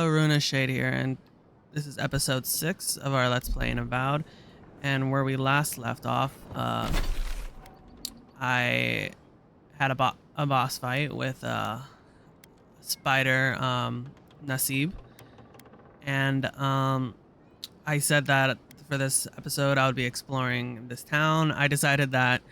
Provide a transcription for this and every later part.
Hello, Runa Shade here, and this is episode 6 of our Let's Play in Avowed. And where we last left off, I had a boss fight with Spider Nasib, and I said that for this episode I would be exploring this town. I decided that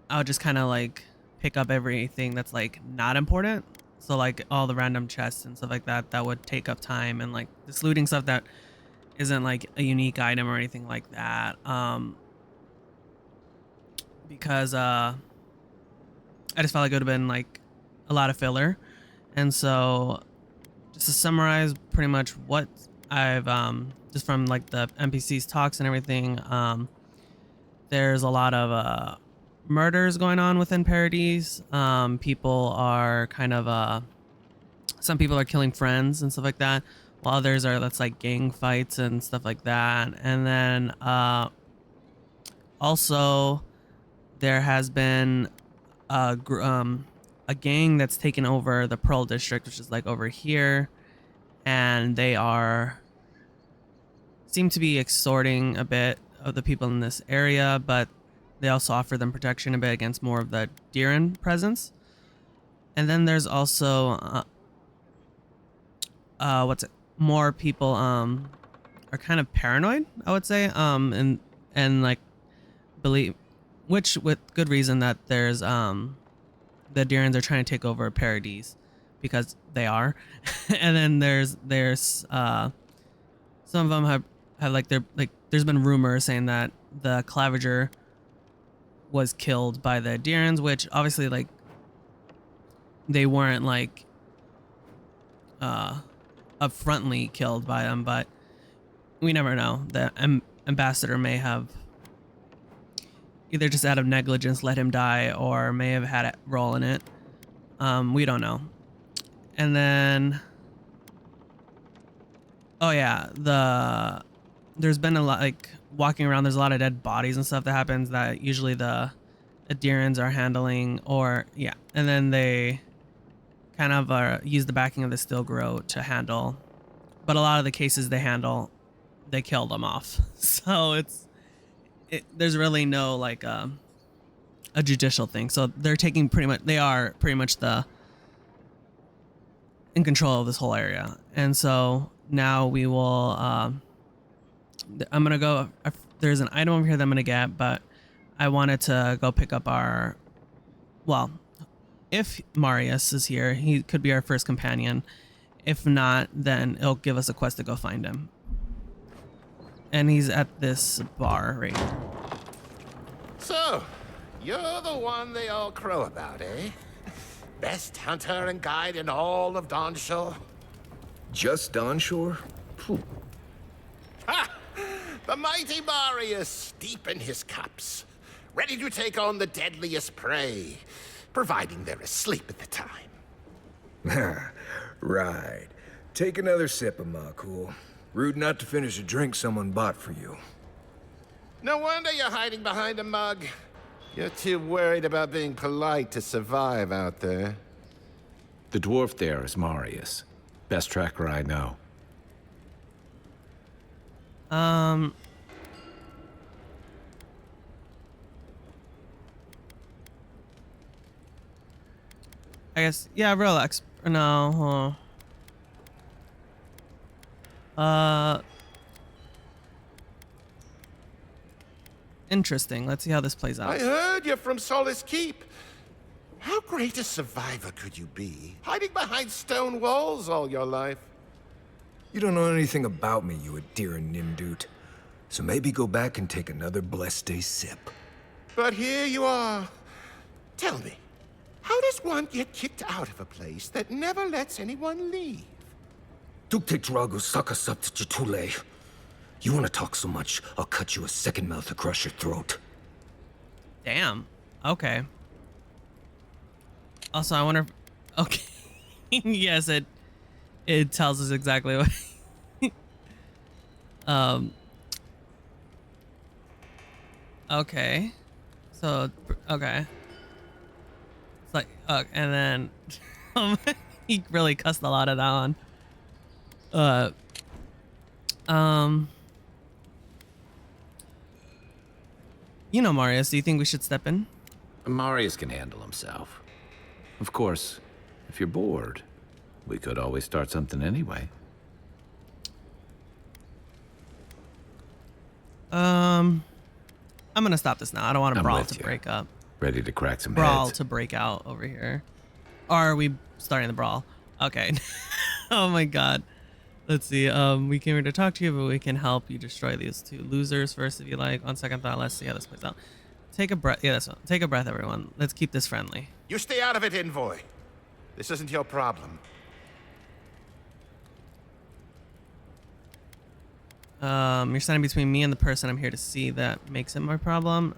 I would just kind of like pick up everything that's like not important. So like all the random chests and stuff like that that would take up time, and like this looting stuff that isn't like a unique item or anything like that. Because I just felt like it would have been like a lot of filler. And so just to summarize pretty much what I've just from like the NPCs talks and everything, there's a lot of murders going on within Paradise. People are kind of some people are killing friends and stuff like that, while others are, that's like gang fights and stuff like that. And then also there has been a gang that's taken over the Pearl District, which is like over here, and they seem to be extorting a bit of the people in this area, but they also offer them protection a bit against more of the Diran presence. And then there's also more people are kind of paranoid, I would say, and like believe, which with good reason, that there's the Dirans are trying to take over Paradise, because they are. And then there's some of them have like, they're like, there's been rumors saying that the Clavager was killed by the Dirans, which obviously like they weren't like upfrontly killed by them, but we never know. The ambassador may have either just out of negligence let him die, or may have had a role in it. We don't know. And then oh yeah, there's been a lot, like walking around, there's a lot of dead bodies and stuff that happens that usually the Dirans are handling, or yeah, and then they kind of use the backing of the Still Grow to handle, but a lot of the cases they handle, they kill them off. So there's really no like a judicial thing. So they're taking they are pretty much in control of this whole area. And so now we will I'm gonna go, there's an item over here that I'm gonna get, but I wanted to go pick up well, if Marius is here, he could be our first companion. If not, then it'll give us a quest to go find him. And he's at this bar right here. So, you're the one they all crow about, eh? Best hunter and guide in all of Dawnshore? Just Dawnshore? Phew. Ha! The mighty Marius, deep in his cups, ready to take on the deadliest prey, providing they're asleep at the time. Right. Take another sip of my cool. Rude not to finish a drink someone bought for you. No wonder you're hiding behind a mug. You're too worried about being polite to survive out there. The dwarf there is Marius. Best tracker I know. I guess, yeah, relax. No. Interesting. Let's see how this plays out. I heard you're from Solace Keep. How great a survivor could you be, hiding behind stone walls all your life? You don't know anything about me, you Adiran Nimdut. So maybe go back and take another blessed day sip. But here you are. Tell me, how does one get kicked out of a place that never lets anyone leave? Tukte Drago Sakasat Jitule. You want to talk so much, I'll cut you a second mouth across your throat. Damn. Okay. Also, I wonder if, okay. Yes, it tells us exactly what okay. So okay. It's like and then he really cussed a lot of that on. Uh, um, Marius, do you think we should step in? Marius can handle himself. Of course, if you're bored, we could always start something anyway. I'm gonna stop this now. I don't want to I'm brawl with to you. break up. Ready to crack some Brawl heads? to break out over here. Or are we starting the brawl? Okay. Oh my god. Let's see. We came here to talk to you, but we can help you destroy these two losers first if you like. On second thought, let's see how this plays out. Take a breath. Yeah, that's one. Take a breath, everyone. Let's keep this friendly. You stay out of it, Envoy. This isn't your problem. You're standing between me and the person I'm here to see. That makes it my problem.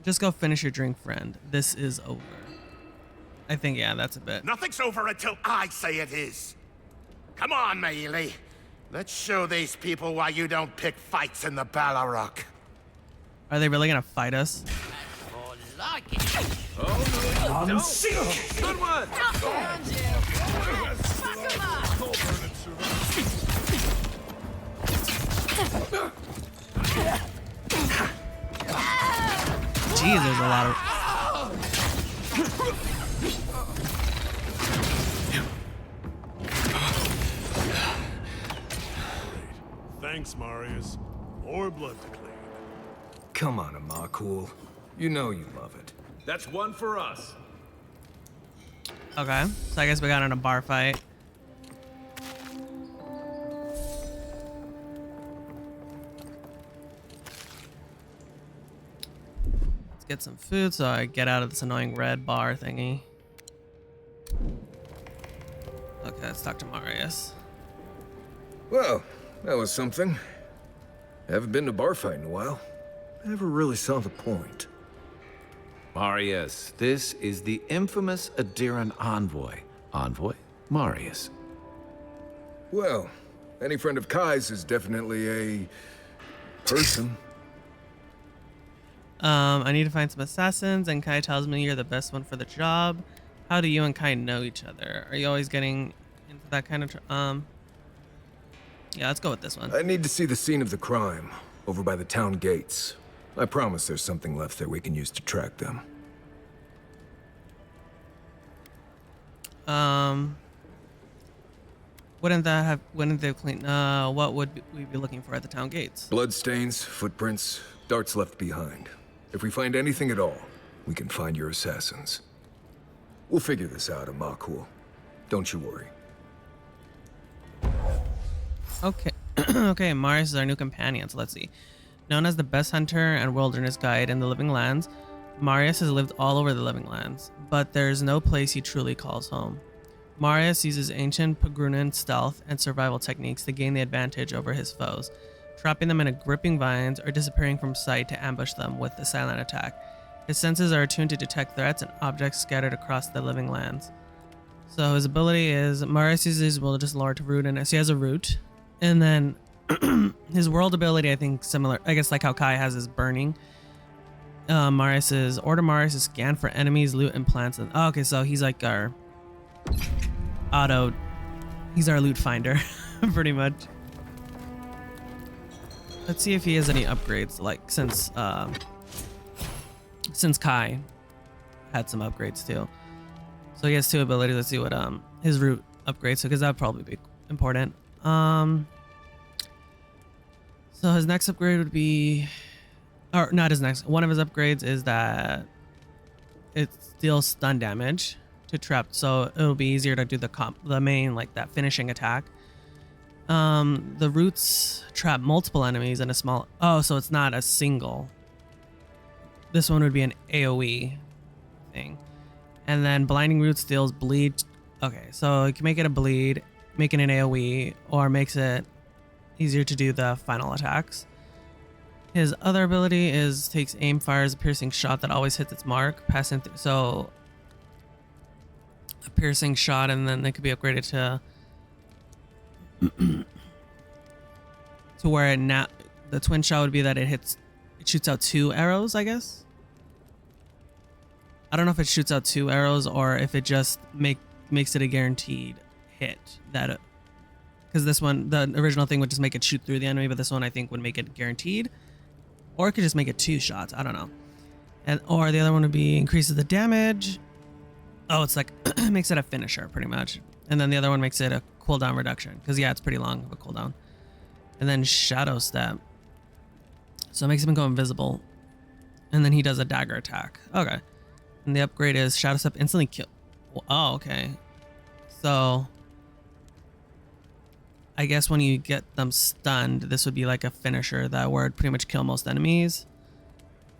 Just go finish your drink, friend. This is over. I think, yeah, that's a bit. Nothing's over until I say it is. Come on, Meili. Let's show these people why you don't pick fights in the Ballarok. Are they really gonna fight us? Good one! Jeez, there's a lot of... Thanks, Marius. More blood to clean. Come on, Amakul. You know you love it. That's one for us. Okay, so I guess we got in a bar fight. Let's get some food so I get out of this annoying red bar thingy. Okay, let's talk to Marius. Well, that was something. Haven't been to bar fight in a while. Never really saw the point. Marius, this is the infamous Adiran Envoy. Envoy? Marius. Well, any friend of Kai's is definitely a... person. I need to find some assassins, and Kai tells me you're the best one for the job. How do you and Kai know each other? Are you always getting into that kind of... Yeah, let's go with this one. I need to see the scene of the crime, over by the town gates. I promise there's something left there we can use to track them. Wouldn't they clean, what would we be looking for at the town gates? Bloodstains, footprints, darts left behind. If we find anything at all, we can find your assassins. We'll figure this out, Amakul. Don't you worry. Okay. Okay, Marius is our new companion, so let's see. Known as the best hunter and wilderness guide in the Living Lands, Marius has lived all over the Living Lands, but there's no place he truly calls home. Marius uses ancient Pagrunan stealth and survival techniques to gain the advantage over his foes, trapping them in a gripping vines or disappearing from sight to ambush them with a silent attack. His senses are attuned to detect threats and objects scattered across the Living Lands. So his ability is Marius uses his wilderness lore to root in it. So he has a root. And then his world ability, I think, similar. I guess like how Kai has his burning. Marius is scan for enemies, loot, and plants. And okay, so he's like our he's our loot finder, pretty much. Let's see if he has any upgrades. Like since Kai had some upgrades too. So he has 2 abilities. Let's see what his root upgrades. So because that would probably be important. So his next upgrade would be, or not his next, one of his upgrades is that it deals stun damage to trapped, so it'll be easier to do the main, like that finishing attack. The roots trap multiple enemies in a small, so it's not a single. This one would be an AoE thing. And then blinding roots deals bleed. Okay, so you can make it a bleed, make it an AoE, or makes it easier to do the final attacks. His other ability is takes aim, fires a piercing shot that always hits its mark, passing through. So a piercing shot, and then it could be upgraded to where now the twin shot would be that it shoots out 2 arrows, I guess. I don't know if it shoots out 2 arrows or if it just makes it a guaranteed hit that, because this one, the original thing would just make it shoot through the enemy, but this one I think would make it guaranteed, or it could just make it 2 shots. I don't know. And or the other one would be increases the damage. Oh, it's like makes it a finisher pretty much, and then the other one makes it a cooldown reduction, because yeah, it's pretty long of a cooldown. And then shadow step, so it makes him go invisible, and then he does a dagger attack. Okay, and the upgrade is shadow step instantly kill. Oh, okay. So I guess when you get them stunned, this would be like a finisher that would pretty much kill most enemies.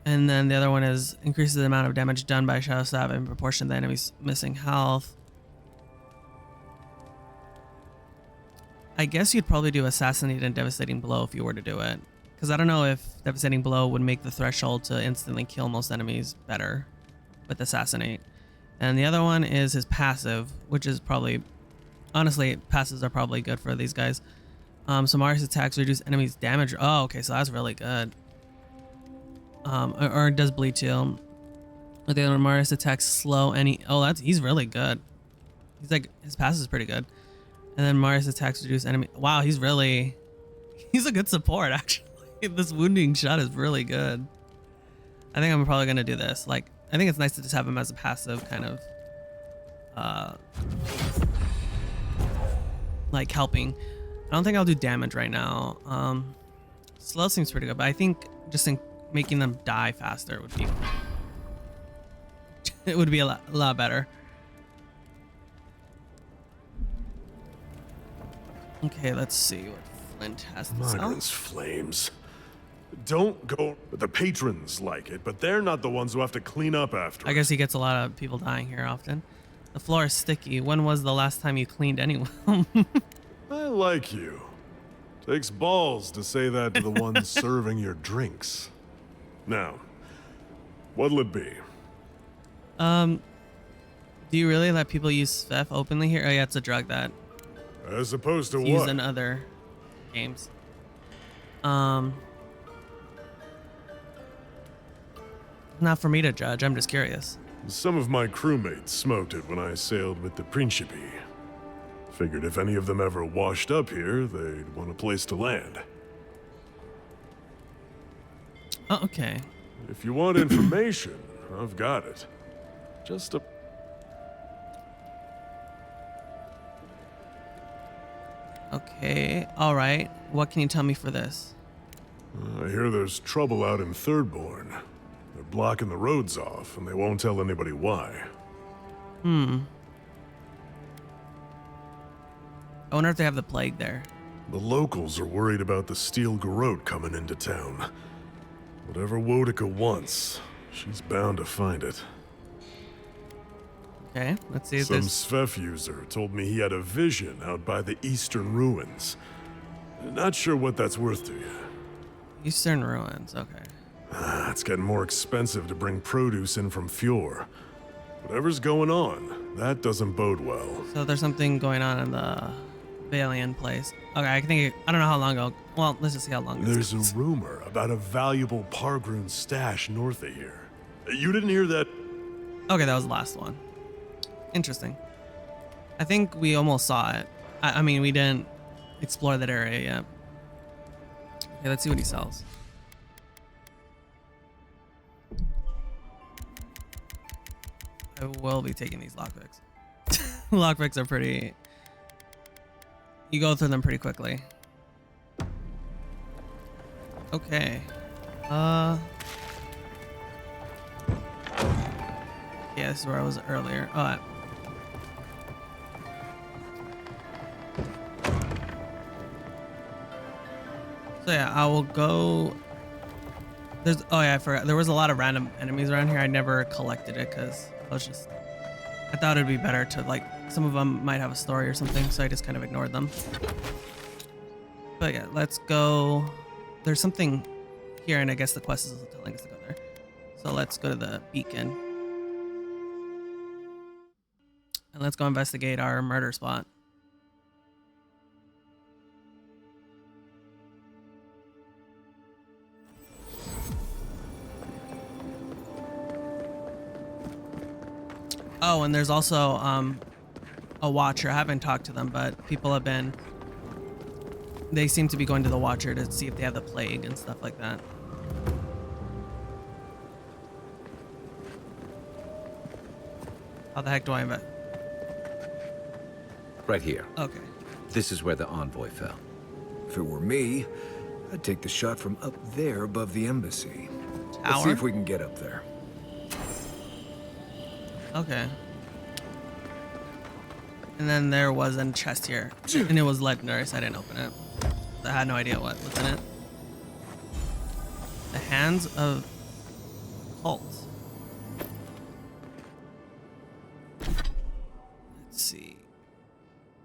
And then the other one is increases the amount of damage done by shadow stab in proportion to the enemy's missing health. I guess you'd probably do assassinate and devastating blow if you were to do it, because I don't know if devastating blow would make the threshold to instantly kill most enemies better with assassinate. And the other one is his passive, which is probably, honestly, passives are probably good for these guys. So Marius attacks reduce enemies damage. Oh, okay, so that's really good. Or it does bleed too. But the other one, Marius attacks slow any. Oh, he's really good. He's like, his passive is pretty good. And then Marius attacks reduce enemy. Wow, he's a good support actually. This wounding shot is really good. I think I'm probably gonna do this. Like, I think it's nice to just have him as a passive kind of like helping. I don't think I'll do damage right now. Slow seems pretty good, but I think just making them die faster would be it would be a lot better. Okay, let's see what Flint has to sell. Migrants' flames. Don't go. The patrons like it, but they're not the ones who have to clean up after. I guess he gets a lot of people dying here often. The floor is sticky. When was the last time you cleaned anyone? I like you. Takes balls to say that to the ones serving your drinks. Now, what'll it be? Do you really let people use Sfef openly here? Oh yeah, it's a drug that As opposed to is used what? in other games. Not for me to judge. I'm just curious. Some of my crewmates smoked it when I sailed with the Principe. Figured if any of them ever washed up here, they'd want a place to land. Oh, okay. If you want information, I've got it. Just a... Okay. All right. What can you tell me for this? I hear there's trouble out in Thirdborn. They're blocking the roads off, and they won't tell anybody why. I wonder if they have the plague there. The locals are worried about the steel garrote coming into town. Whatever Wodica wants, she's bound to find it. Okay, let's see if Some there's... Sfef user told me he had a vision out by the eastern ruins. Not sure what that's worth to you. Eastern ruins. Okay. It's getting more expensive to bring produce in from Fjord. Whatever's going on, that doesn't bode well. So there's something going on in the Valian place. Okay, I don't know how long ago. Well, let's just see how long. There's a rumor about a valuable Pargroon stash north of here. You didn't hear that? Okay, that was the last one. Interesting. I think we almost saw it. I mean, we didn't explore that area yet. Okay, let's see what he sells. I will be taking these lockpicks. Lockpicks are pretty... You go through them pretty quickly. Okay. Yeah, this is where I was earlier. Oh, so yeah, I will go. There's. Oh yeah, I forgot. There was a lot of random enemies around here. I never collected it because I was just. I thought it'd be better to like. Some of them might have a story or something, so I just kind of ignored them. But yeah, let's go. There's something here, and I guess the quest is telling us to go there. So let's go to the beacon. And let's go investigate our murder spot. Oh, and there's also a watcher. I haven't talked to them, but people have been. They seem to be going to the watcher to see if they have the plague and stuff like that. How the heck do I invent? Right here. Okay. This is where the Envoy fell. If it were me, I'd take the shot from up there above the embassy. Let's see Tower? if we can get up there. Okay. And then there was a chest here, and it was legendary, so I didn't open it. I had no idea what was in it. The Hands of Cult. Let's see.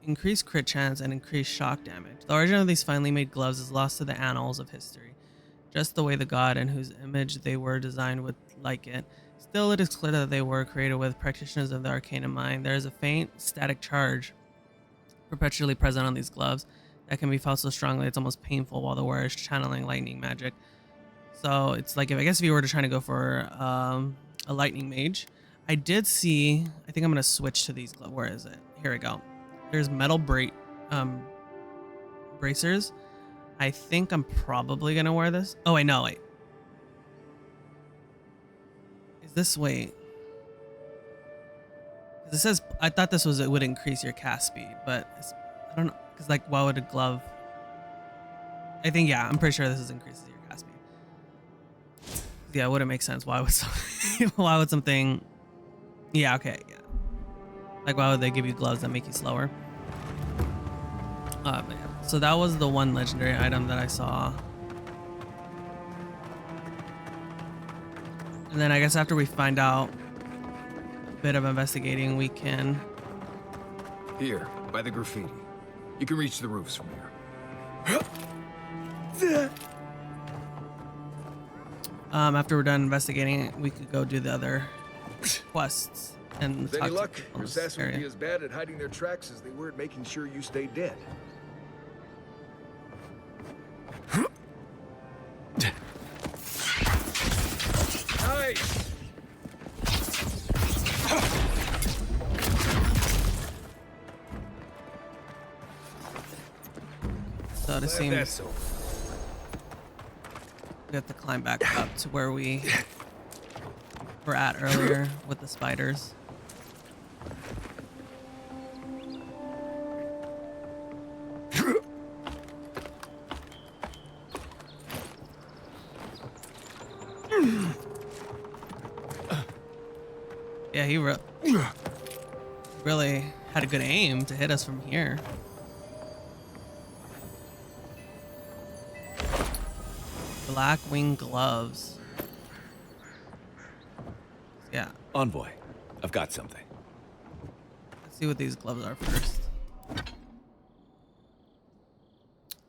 Increased crit chance and increased shock damage. The origin of these finely made gloves is lost to the annals of history, just the way the god in whose image they were designed would like it. Still, it is clear that they were created with practitioners of the arcane in mind. There is a faint static charge perpetually present on these gloves that can be felt so strongly it's almost painful while the wearer is channeling lightning magic. So it's like, if you were to try to go for a lightning mage, I did see. I think I'm gonna switch to these gloves. Where is it? Here we go. There's metal bracers. I think I'm probably gonna wear this. Oh wait, no, wait. Is this wait? 'Cause it says, I thought this was, it would increase your cast speed, but I don't know. Cause like, why would a glove? I think, yeah, I'm pretty sure this is increases your cast speed. Yeah, it wouldn't make sense. Why would why would something? Yeah, okay, yeah. Like, why would they give you gloves that make you slower? But yeah. So that was the one legendary item that I saw. And then I guess after we find out a bit of investigating, we can... Here, by the graffiti. You can reach the roofs from here. After we're done investigating, we could go do the other quests and With talk any to luck, people your in this assassins would area. be as bad at hiding their tracks as they were at making sure you stay dead. Nice! So it Glad seems that's over. we have to climb back up to where we were at earlier with the spiders. Yeah, he really had a good aim to hit us from here. Black wing gloves. Yeah, Envoy, I've got something. let's see what these gloves are first.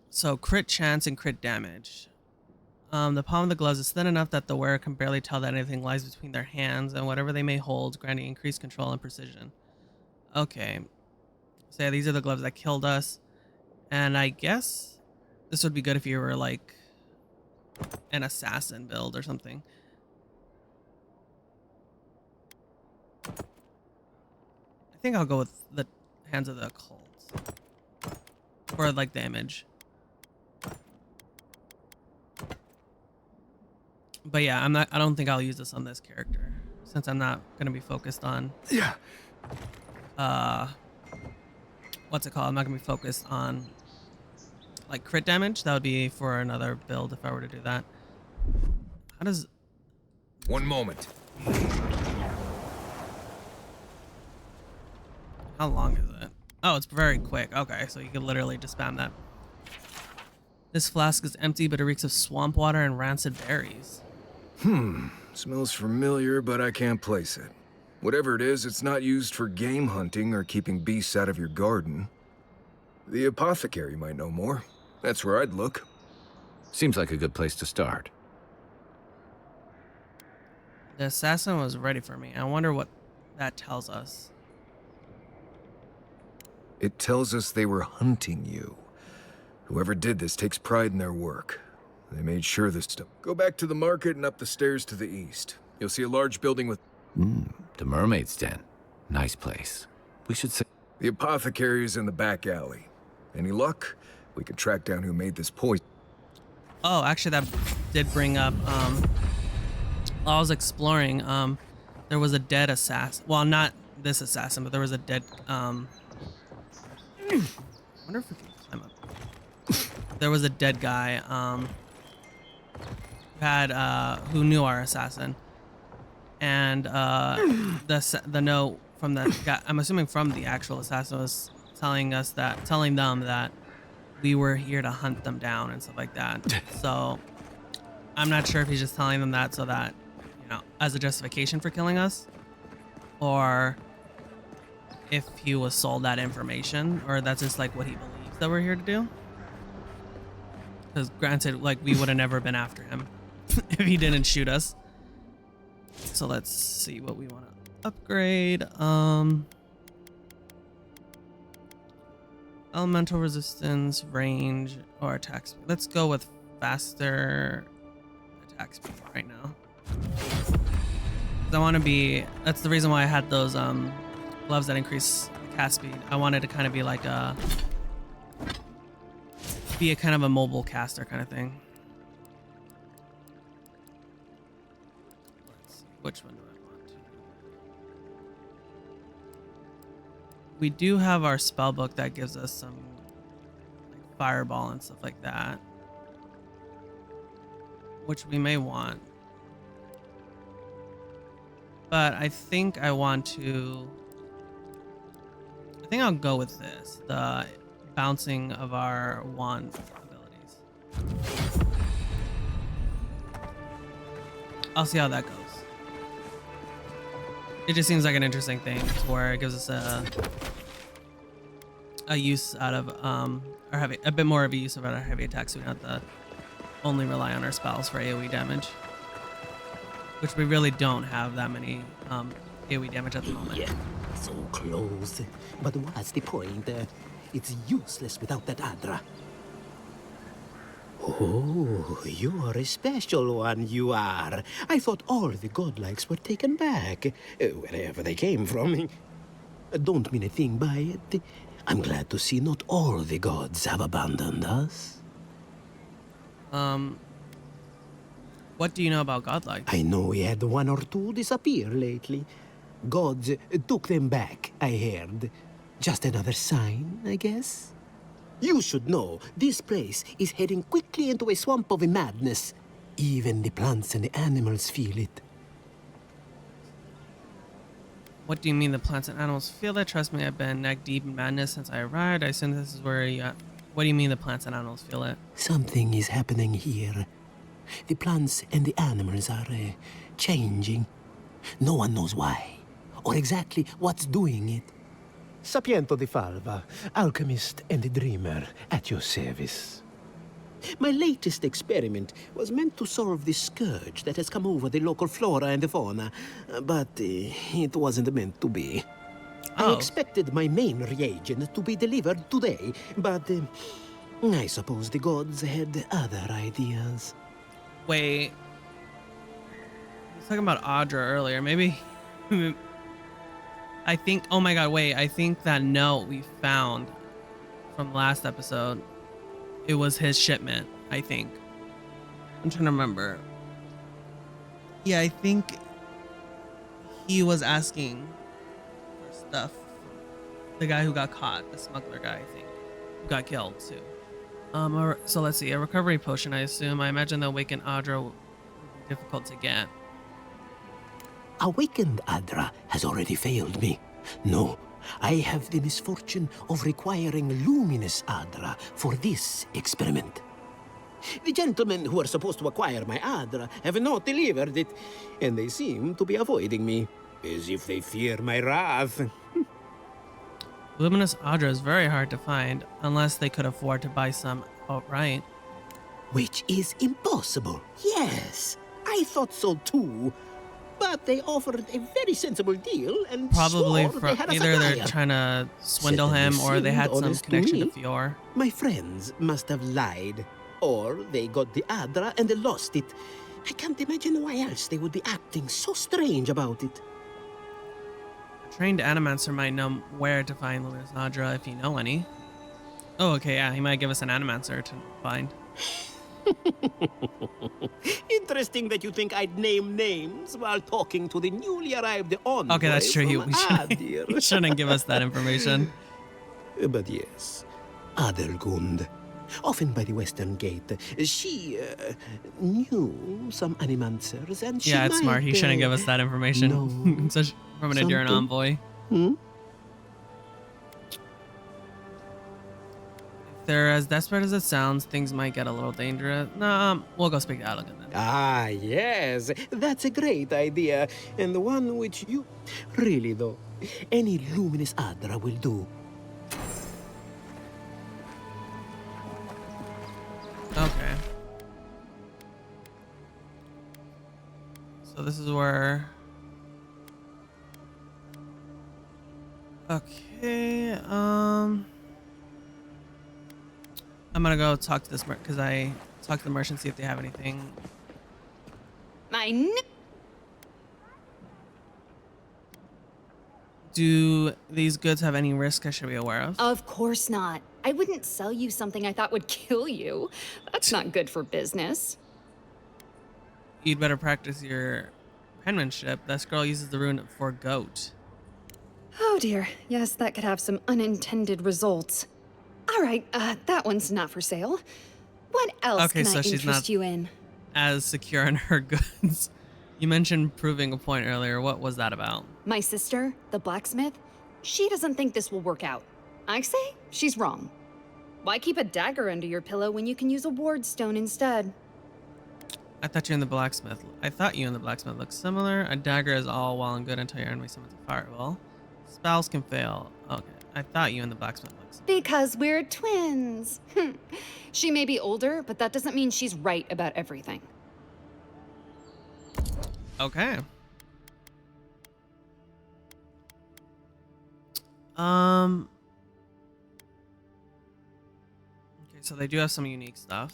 So crit chance and crit damage. The palm of the gloves is thin enough that the wearer can barely tell that anything lies between their hands and whatever they may hold, granting increased control and precision. Okay. So yeah, these are the gloves that killed us. And I guess this would be good if you were like an assassin build or something. I think I'll go with the Hands of the Occult. Or like the image. But yeah, I don't think I'll use this on this character since I'm not gonna be focused on what's it called? I'm not gonna be focused on like crit damage. That would be for another build if I were to do that. How does... One moment. How long is it? Oh, it's very quick. Okay, so you can literally just spam that. This flask is empty, but it reeks of swamp water and rancid berries. Smells familiar, but I can't place it. Whatever it is, it's not used for game hunting or keeping beasts out of your garden. The apothecary might know more. That's where I'd look. Seems like a good place to start. The assassin was ready for me. I wonder what that tells us. It tells us they were hunting you. Whoever did this takes pride in their work. They made sure this stuff. Go back to the market and up the stairs to the east. You'll see a large building with... The Mermaid's Den. Nice place. We should say... The apothecary is in the back alley. Any luck? We could track down who made this poison. Oh, actually, that did bring up. While I was exploring, there was a dead assassin. Well, not this assassin, but there was a dead. I wonder if we can climb up. There was a dead guy. Who knew our assassin, and the note from the guy, I'm assuming from the actual assassin, was telling them that we were here to hunt them down and stuff like that. So I'm not sure if he's just telling them that so that, as a justification for killing us, or if he was sold that information, or that's just like what he believes that we're here to do. Because granted, like, we would have never been after him if he didn't shoot us. So let's see what we want to upgrade. Elemental resistance, range, or attack speed. Let's go with faster attack speed right now. I want to be. That's the reason why I had those gloves that increase cast speed. I wanted to kind of be like be a kind of a mobile caster kind of thing. Let's see, which one do I want to? We do have our spell book that gives us some like fireball and stuff like that, which we may want. But I think I'll go with this, the bouncing of our wand abilities. I'll see how that goes. It just seems like an interesting thing where it gives us a use out of or have a bit more of a use of our heavy attacks, so we don't have to only rely on our spells for AoE damage. Which we really don't have that many AoE damage at the moment. Yeah, so close. But what's the point? It's useless without that Adra. Oh, you are a special one, you are. I thought all the godlikes were taken back, wherever they came from. Don't mean a thing by it. I'm glad to see not all the gods have abandoned us. What do you know about godlike? I know we had one or two disappear lately. Gods took them back, I heard. Just another sign, I guess? You should know, this place is heading quickly into a swamp of madness. Even the plants and the animals feel it. What do you mean the plants and animals feel it? Trust me, I've been neck deep in madness since I arrived. I assume this is where you... What do you mean the plants and animals feel it? Something is happening here. The plants and the animals are changing. No one knows why, or exactly what's doing it. Sapiento di Falva, alchemist and dreamer, at your service. My latest experiment was meant to solve the scourge that has come over the local flora and the fauna, but it wasn't meant to be. I expected my main reagent to be delivered today, but I suppose the gods had other ideas. Wait. I was talking about Audra earlier. Maybe... I think... Oh my god, wait. I think that note we found from last episode, it was his shipment, I think. I'm trying to remember. Yeah, I think he was asking for stuff. The guy who got caught, the smuggler guy, I think, who got killed too. So let's see, a recovery potion, I assume. I imagine the awakened Adra would be difficult to get. Awakened Adra has already failed me. No, I have the misfortune of requiring luminous Adra for this experiment. The gentlemen who are supposed to acquire my Adra have not delivered it, and they seem to be avoiding me, as if they fear my wrath. Luminous Adra is very hard to find, unless they could afford to buy some outright. Which is impossible. Yes, I thought so too. But they offered a very sensible deal and probably swore they had a either they're supplier. trying to swindle Certainly him or they had seemed some honest to connection to me. Fior. My friends must have lied. Or they got the Adra and they lost it. I can't imagine why else they would be acting so strange about it. Trained Animancer might know where to find Luminous Nadra if you know any. Oh, okay, yeah, he might give us an Animancer to find. Interesting that you think I'd name names while talking to the newly arrived envoy Okay, that's true. from We shouldn't, Adir. he shouldn't give us that information. But yes, Adelgund, often by the Western Gate, she knew some animancers, and she Yeah, it's might, smart. He shouldn't give us that information. know Such from an Enduring something. envoy. Hmm? If they're as desperate as it sounds, things might get a little dangerous. No, we'll go speak to Elegant then. Ah, yes, that's a great idea, and the one which you... Really, though, any luminous Adra will do. Okay. So this is where... Okay, I'm gonna go talk to this because I talked to the merchant, see if they have anything. Do these goods have any risk I should be aware of? Of course not. I wouldn't sell you something I thought would kill you. That's not good for business. You'd better practice your penmanship. That scroll uses the rune for goat. Oh dear. Yes, that could have some unintended results. All right, that one's not for sale. What else Okay, can so I she's interest not- you in? As secure in her goods. You mentioned proving a point earlier. What was that about? My sister, the blacksmith, she doesn't think this will work out. I say she's wrong. Why keep a dagger under your pillow when you can use a ward stone instead? I thought you and the blacksmith look similar. A dagger is all well and good until your enemy summons a fireball. Spells can fail. Okay, I thought you and the blacksmith look similar. Because we're twins. She may be older, but that doesn't mean she's right about everything. Okay. Okay, so they do have some unique stuff.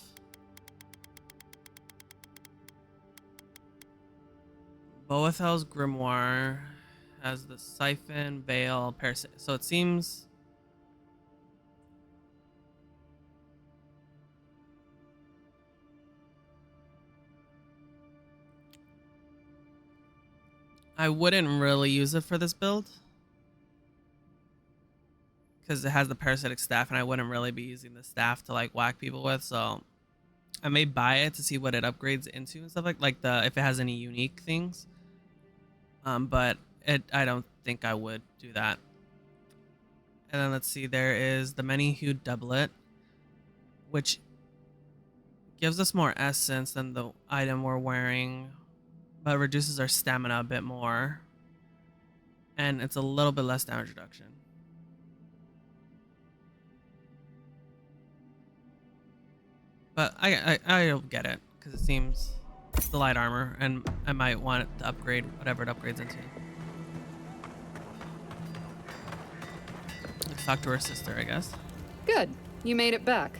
Boethel's Grimoire has the Siphon, Veil, Parasite. So it seems... I wouldn't really use it for this build. Because it has the parasitic staff and I wouldn't really be using the staff to like whack people with. So I may buy it to see what it upgrades into and stuff like the if it has any unique things. But I don't think I would do that. And then let's see, there is the many-hued doublet, which gives us more essence than the item we're wearing, but reduces our stamina a bit more. And it's a little bit less damage reduction. But I'll get it, because it seems it's the light armor, and I might want it to upgrade whatever it upgrades into. Let's talk to her sister, I guess. Good. You made it back.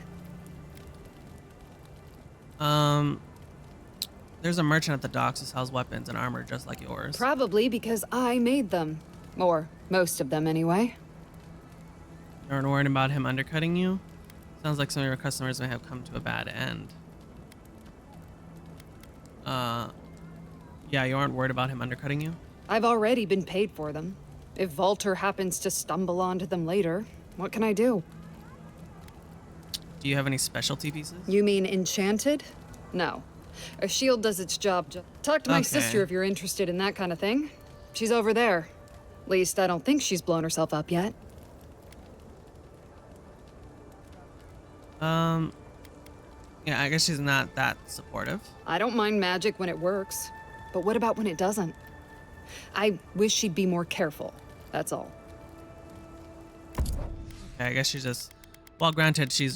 There's a merchant at the docks who sells weapons and armor just like yours. Probably because I made them. Or most of them, anyway. You aren't worried about him undercutting you? Sounds like some of your customers may have come to a bad end. Yeah, you aren't worried about him undercutting you? I've already been paid for them. If Volter happens to stumble onto them later, what can I do? Do you have any specialty pieces? You mean enchanted? No. A shield does its job. Talk to my Okay. sister if you're interested in that kind of thing. She's over there. At least I don't think she's blown herself up yet. Yeah, I guess she's not that supportive. I don't mind magic when it works. But what about when it doesn't? I wish she'd be more careful. That's all. Okay, I guess she's just... Well, granted, she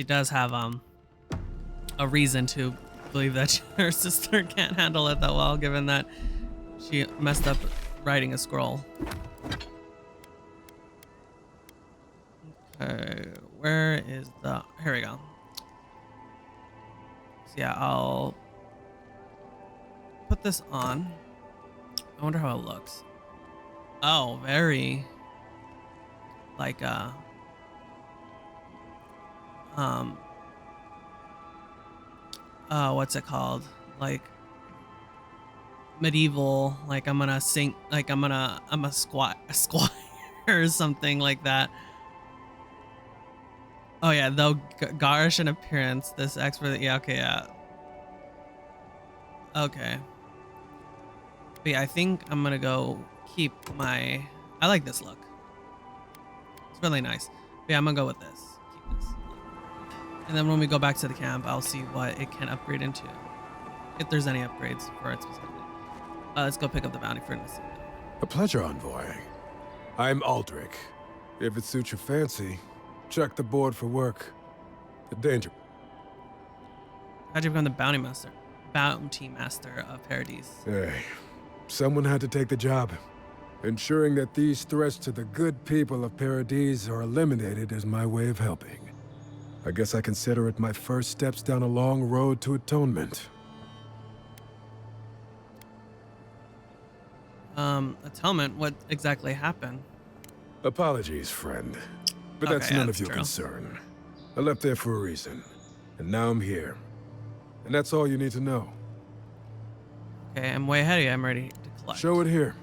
does have a reason to believe that her sister can't handle it that well, given that she messed up writing a scroll. Okay, where is the... Here we go. So yeah, I'll put this on. I wonder how it looks. Oh, very like um what's it called? Like medieval, like I'm gonna sink, like I'm a squire or something like that. Oh yeah, though garish in appearance, this expert, yeah, okay, yeah. Okay. But yeah, I think I'm gonna go keep my, I like this look. It's really nice. But yeah, I'm gonna go with this. Keep this. And then when we go back to the camp, I'll see what it can upgrade into. If there's any upgrades for it specifically. Let's go pick up the bounty for this. A pleasure, Envoy. I'm Aldrich. If it suits your fancy, check the board for work. The danger. How'd you become the bounty master? Bounty master of Paradise. Hey, someone had to take the job. Ensuring that these threats to the good people of Paradise are eliminated is my way of helping. I guess I consider it my first steps down a long road to atonement. Atonement? What exactly happened? Apologies, friend. But Okay, that's yeah, none that's of your true. concern. I left there for a reason. And now I'm here. And that's all you need to know. Okay, I'm way ahead of you. I'm ready to collect. Show it here.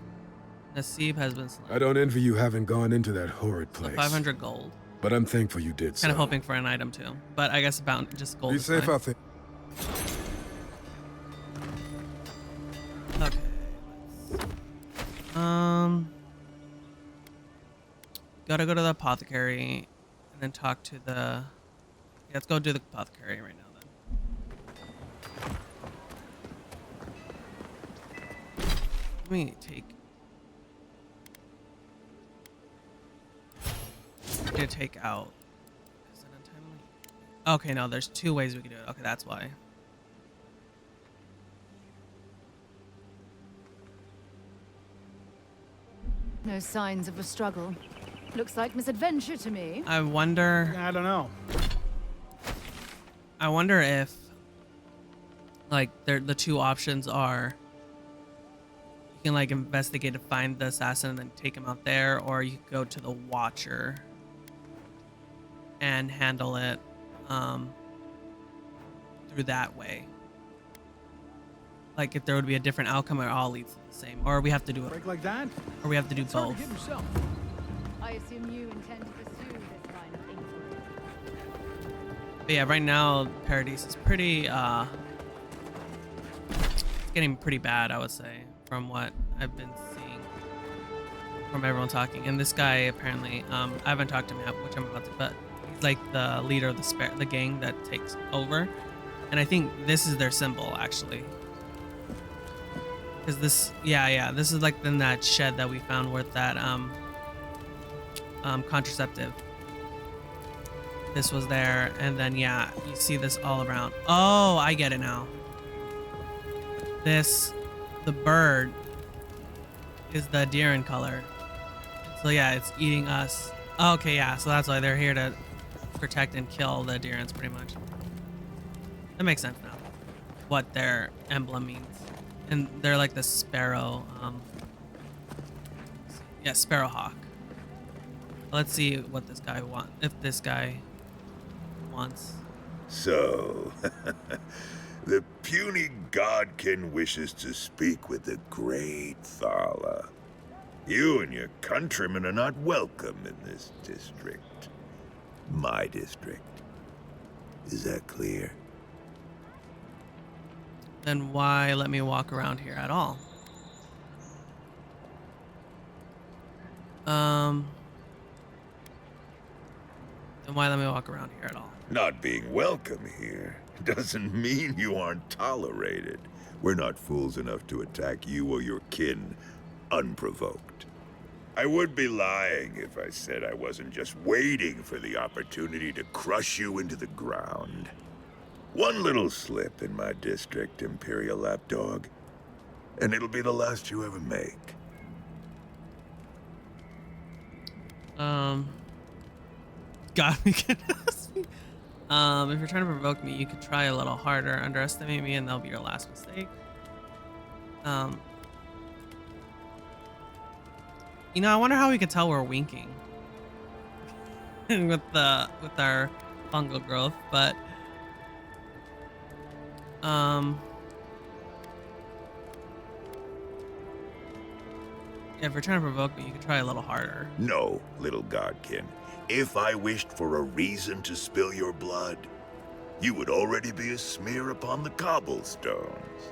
Nasib has been selected. I don't envy you having gone into that horrid So place. 500 gold. But I'm thankful you did so. Kind of hoping for an item too. But I guess about just gold Be is safe fine. out there. Okay. Gotta go to the apothecary and then talk to the. Yeah, let's go do the apothecary right now then. Let me take. I need to take out. Is it untimely? Okay, no, there's two ways we can do it. Okay, that's why. No signs of a struggle. Looks like misadventure to me. I wonder. I don't know. I wonder if, like, the two options are you can like investigate to find the assassin and then take him out there, or you could go to the Watcher and handle it through that way. Like if there would be a different outcome, or it all leads to the same, or we have to do it, Break like that? or we have to do It's hard to both. get yourself. I assume you intend to pursue this line of inquiry. But yeah, right now Paradise is pretty it's getting pretty bad, I would say, from what I've been seeing from everyone talking. And this guy apparently, I haven't talked to him yet, which I'm about to, but he's like the leader of the gang that takes over. And I think this is their symbol actually. Cause this, yeah, this is like in that shed that we found with that contraceptive. This was there, and then yeah, you see this all around. Oh, I get it now. The bird is the deer in color. So yeah, it's eating us. Okay, yeah, so that's why they're here to protect and kill the deerins, pretty much. That makes sense now. What their emblem means. And they're like the sparrow, yeah, sparrowhawk. Let's see what this guy wants. If this guy wants. So, the puny godkin wishes to speak with the great Thala. You and your countrymen are not welcome in this district. My district. Is that clear? Then why let me walk around here at all? Then why let me walk around here at all? Not being welcome here doesn't mean you aren't tolerated. We're not fools enough to attack you or your kin unprovoked. I would be lying if I said I wasn't just waiting for the opportunity to crush you into the ground. One little slip in my district, Imperial Lapdog, and it'll be the last you ever make. God, we can ask me. If you're trying to provoke me, you could try a little harder. Underestimate me, and that'll be your last mistake. You know, I wonder how we could tell we're winking with our fungal growth, but if we're trying to provoke me, you could try a little harder. No, little godkin. If I wished for a reason to spill your blood, you would already be a smear upon the cobblestones.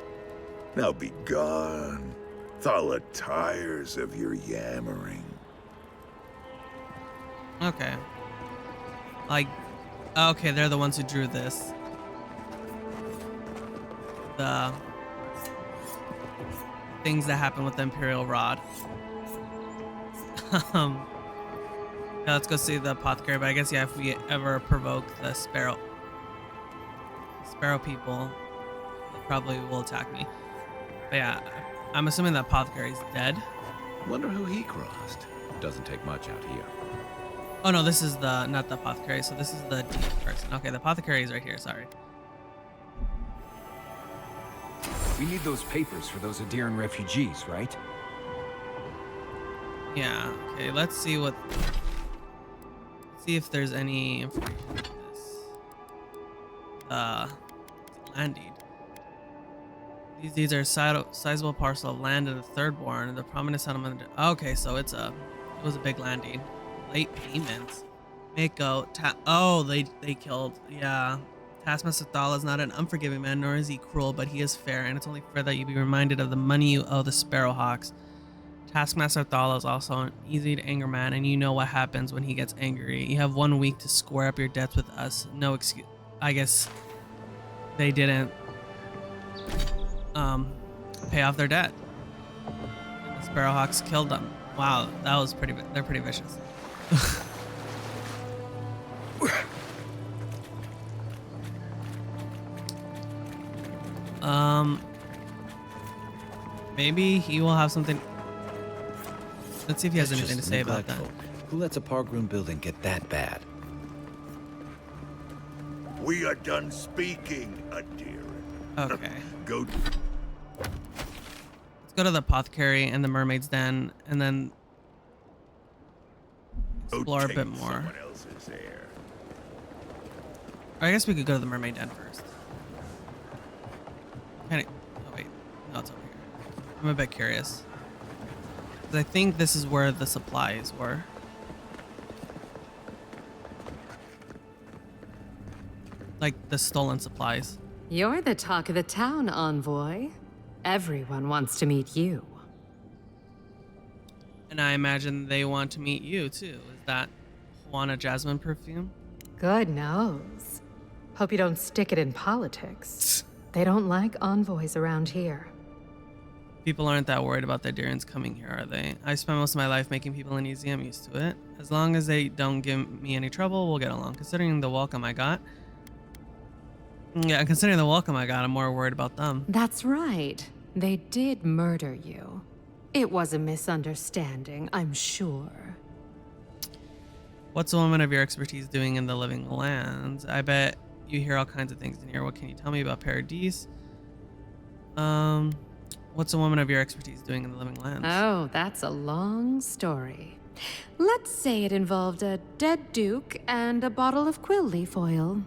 Now be gone. Thaw the tires of your yammering. Okay. Like, okay, they're the ones who drew this. The things that happen with the Imperial Rod. Yeah, let's go see the apothecary. But I guess, yeah, if we ever provoke the sparrow people, they probably will attack me. But yeah, I'm assuming the apothecary's dead. Wonder who he crossed. Doesn't take much out here. Oh no, this is not the apothecary. So this is the demon person. Okay, the apothecary is right here. Sorry. We need those papers for those Adiran refugees, right? Yeah. Okay. Let's see what. Let's see if there's any information on this. Land deed. These deeds are a sizable parcel of land in the Thirdborn, the prominent settlement. Okay, so it was a big land deed. Late payments. Mako. Oh, they killed. Yeah. Taskmaster Thala is not an unforgiving man, nor is he cruel, but he is fair, and it's only fair that you be reminded of the money you owe the Sparrowhawks. Taskmaster Thala is also an easy to anger man, and you know what happens when he gets angry. You have 1 week to square up your debts with us. No excuse. I guess they didn't pay off their debt. And the Sparrowhawks killed them. Wow, that was they're pretty vicious. Maybe he will have something. Let's see if he has anything to say about that. Who lets a Pargroom building get that bad? We are done speaking, Adiran. Okay. Go. Let's go to the apothecary and the mermaid's den, and then explore a bit more. Someone else's air. Or I guess we could go to the mermaid den first. Oh wait, no, it's over here. I'm a bit curious. 'Cause I think this is where the supplies were. Like the stolen supplies. You're the talk of the town, Envoy. Everyone wants to meet you. And I imagine they want to meet you too. Is that Juana Jasmine perfume? Good knows. Hope you don't stick it in politics. They don't like envoys around here. People aren't that worried about the Adirans coming here, are they? I spent most of my life making people uneasy. I'm used to it. As long as they don't give me any trouble, we'll get along. Considering the welcome I got, I'm more worried about them. That's right. They did murder you. It was a misunderstanding, I'm sure. What's a woman of your expertise doing in the living lands? I bet you hear all kinds of things in here. What can you tell me about Paradise? What's a woman of your expertise doing in the living lands? Oh, that's a long story. Let's say it involved a dead duke and a bottle of quill leaf oil.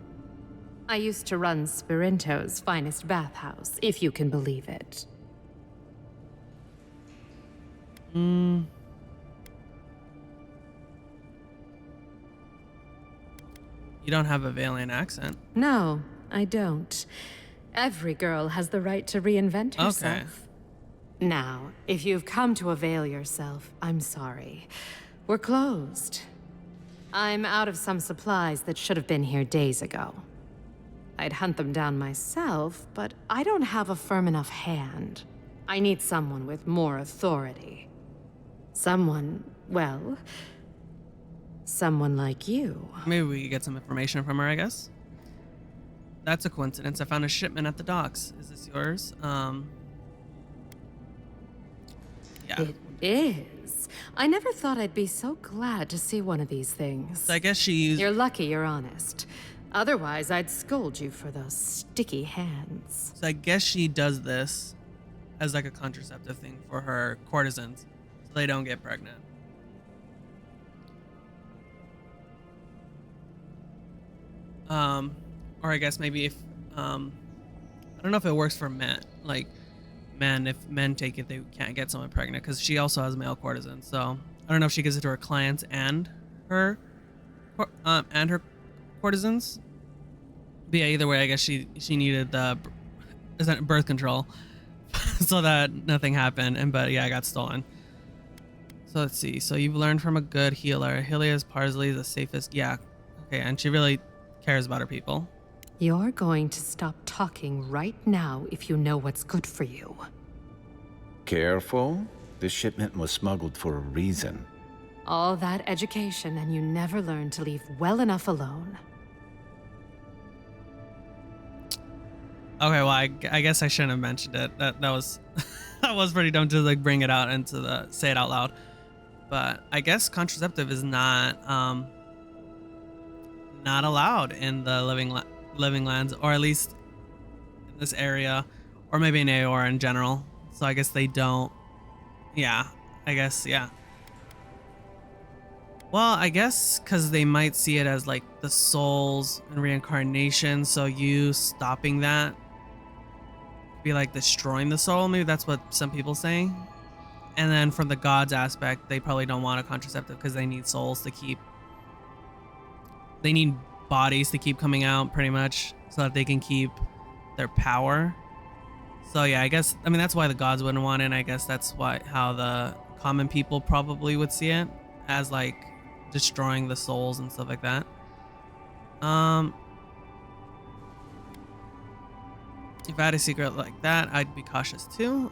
I used to run Spirinto's finest bathhouse, if you can believe it. You don't have a Valiant accent. No, I don't. Every girl has the right to reinvent herself. Okay. Now, if you've come to avail yourself, I'm sorry. We're closed. I'm out of some supplies that should have been here days ago. I'd hunt them down myself, but I don't have a firm enough hand. I need someone with more authority. Someone, well, someone like you. Maybe we could get some information from her, I guess. That's a coincidence. I found a shipment at the docks. Is this yours? Yeah. It is. I never thought I'd be so glad to see one of these things. So I guess she used... You're lucky you're honest. Otherwise, I'd scold you for those sticky hands. So I guess she does this as like a contraceptive thing for her courtesans, so they don't get pregnant. Or I guess maybe if I don't know if it works for men. Like men, if men take it, they can't get someone pregnant because she also has male courtesans. So I don't know if she gives it to her clients and her courtesans. But yeah, either way, I guess she needed the birth control so that nothing happened. But yeah, I got stolen. So let's see. So you've learned from a good healer. Helia's parsley is the safest. Yeah. Okay, and she really cares about her people. You're going to stop talking right now if you know what's good for you. Careful. This shipment was smuggled for a reason. All that education and you never learned to leave well enough alone. Okay, well, I guess I shouldn't have mentioned it. That was that was pretty dumb to like bring it out and to say it out loud. But I guess contraceptive is not allowed in the living lands, or at least in this area, or maybe in AOR in general. So I guess they don't. Yeah, I guess, yeah. Well, I guess because they might see it as like the souls and reincarnation, so you stopping that be like destroying the soul. Maybe that's what some people say. And then from the gods aspect, they probably don't want a contraceptive because they need souls to keep. They need bodies to keep coming out, pretty much, so that they can keep their power. So yeah, I guess, I mean, that's why the gods wouldn't want it, and I guess that's how the common people probably would see it, as like destroying the souls and stuff like that. If I had a secret like that, I'd be cautious too.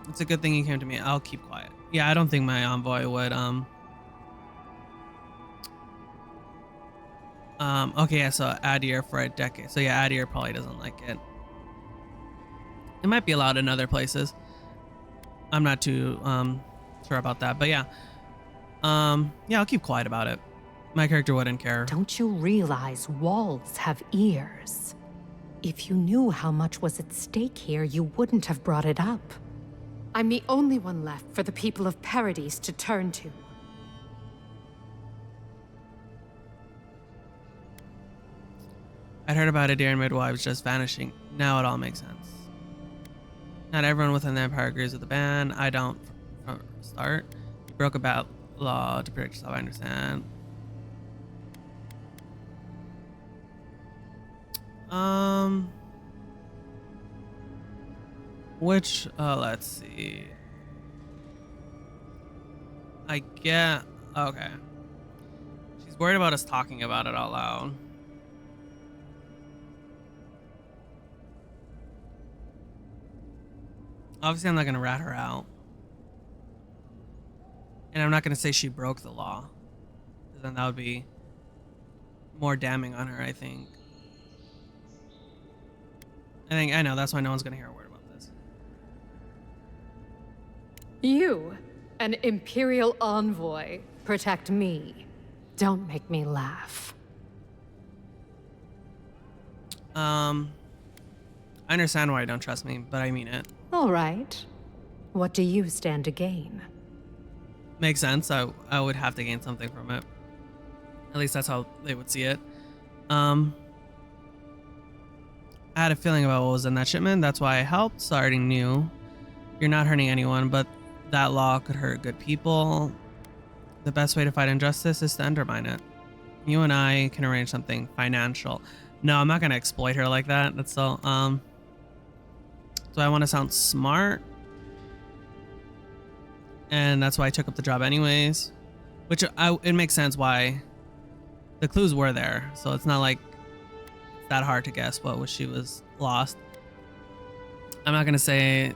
It's a good thing you came to me. I'll keep quiet. Yeah, I don't think my envoy would, okay, yeah, so Adir for a decade. So yeah, Adir probably doesn't like it. It might be allowed in other places. I'm not too sure about that, but yeah. Yeah, I'll keep quiet about it. My character wouldn't care. Don't you realize walls have ears? If you knew how much was at stake here, you wouldn't have brought it up. I'm the only one left for the people of Paradise to turn to. I'd heard about Adir midwives just vanishing. Now it all makes sense. Not everyone within the Empire agrees with the ban. I don't from the start. You broke about law to protect yourself, I understand. Which, let's see. I get, okay. She's worried about us talking about it out loud. Obviously, I'm not going to rat her out. And I'm not going to say she broke the law. Because then that would be more damning on her, I think. I know, that's why no one's going to hear a word about this. You, an Imperial envoy, protect me. Don't make me laugh. I understand why you don't trust me, but I mean it. All right. What do you stand to gain? Makes sense. I would have to gain something from it. At least that's how they would see it. I had a feeling about what was in that shipment. That's why I helped. So I already knew. You're not hurting anyone, but that law could hurt good people. The best way to fight injustice is to undermine it. You and I can arrange something financial. No, I'm not gonna exploit her like that. That's all. So I want to sound smart, and that's why I took up the job anyways. Which it makes sense why the clues were there, so it's not like it's that hard to guess what she was lost. I'm not gonna say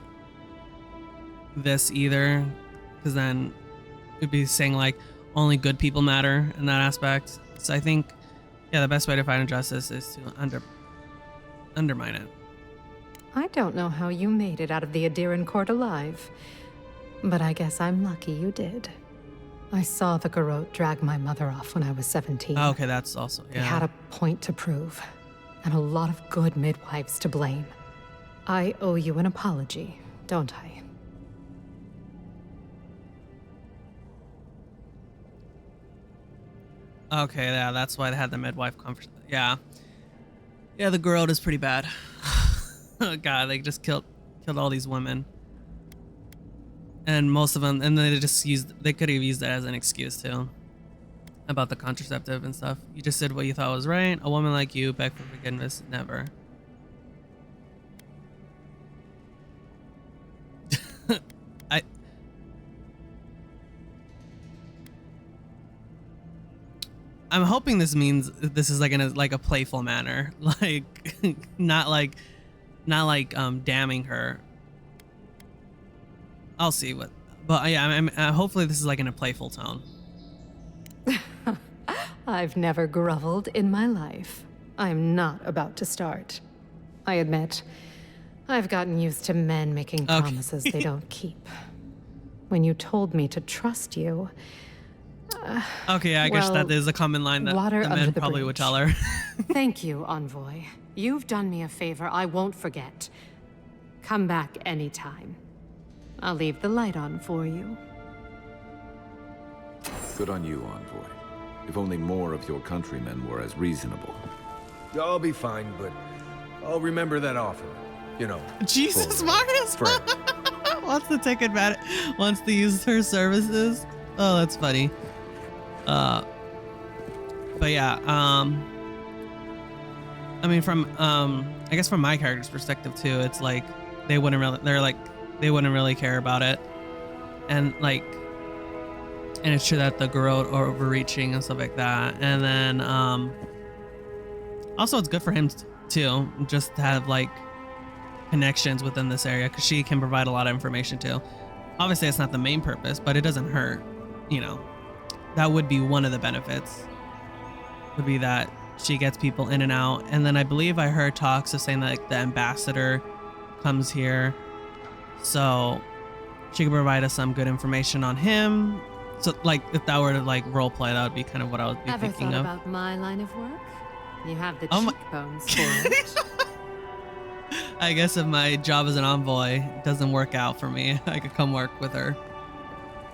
this either, because then it'd be saying like only good people matter in that aspect. So I think, yeah, the best way to fight injustice is to undermine it. I don't know how you made it out of the Adiran court alive, but I guess I'm lucky you did. I saw the garrote drag my mother off when I was 17. Oh, okay, that's also, yeah. They had a point to prove, and a lot of good midwives to blame. I owe you an apology, don't I? Okay, yeah, that's why they had the midwife conversation. Yeah. Yeah, the Geralt is pretty bad. Oh god, they just killed all these women. And most of them, and they could have used that as an excuse too. About the contraceptive and stuff. You just did what you thought was right. A woman like you beg for forgiveness, never. I'm hoping this means this is like in a playful manner, like not like damning her. I'll see what, but yeah, hopefully this is like in a playful tone. I've never groveled in my life. I'm not about to start. I admit, I've gotten used to men making promises they don't keep. When you told me to trust you, okay, I guess that is a common line that water the under men the probably would bridge. tell her. Thank you, Envoy. You've done me a favor I won't forget. Come back anytime. I'll leave the light on for you. Good on you, Envoy. If only more of your countrymen were as reasonable. I'll be fine, but I'll remember that offer. You know. Jesus, for Marius friend. wants to take advantage, wants to use her services. Oh, that's funny. But yeah, I mean, from I guess from my character's perspective too, it's like they wouldn't really care about it, and it's true that the girl are overreaching and stuff like that, and then also it's good for him too, just to have like connections within this area, because she can provide a lot of information too. Obviously, it's not the main purpose, but it doesn't hurt, you know. That would be one of the benefits, would be that she gets people in and out. And then I believe I heard talks of saying that like, the ambassador comes here, so she could provide us some good information on him. So like if that were to like role play, that would be kind of what I would be Ever thinking thought of. about my line of work? You have the Oh my- cheekbones for it. I guess if my job as an envoy doesn't work out for me, I could come work with her.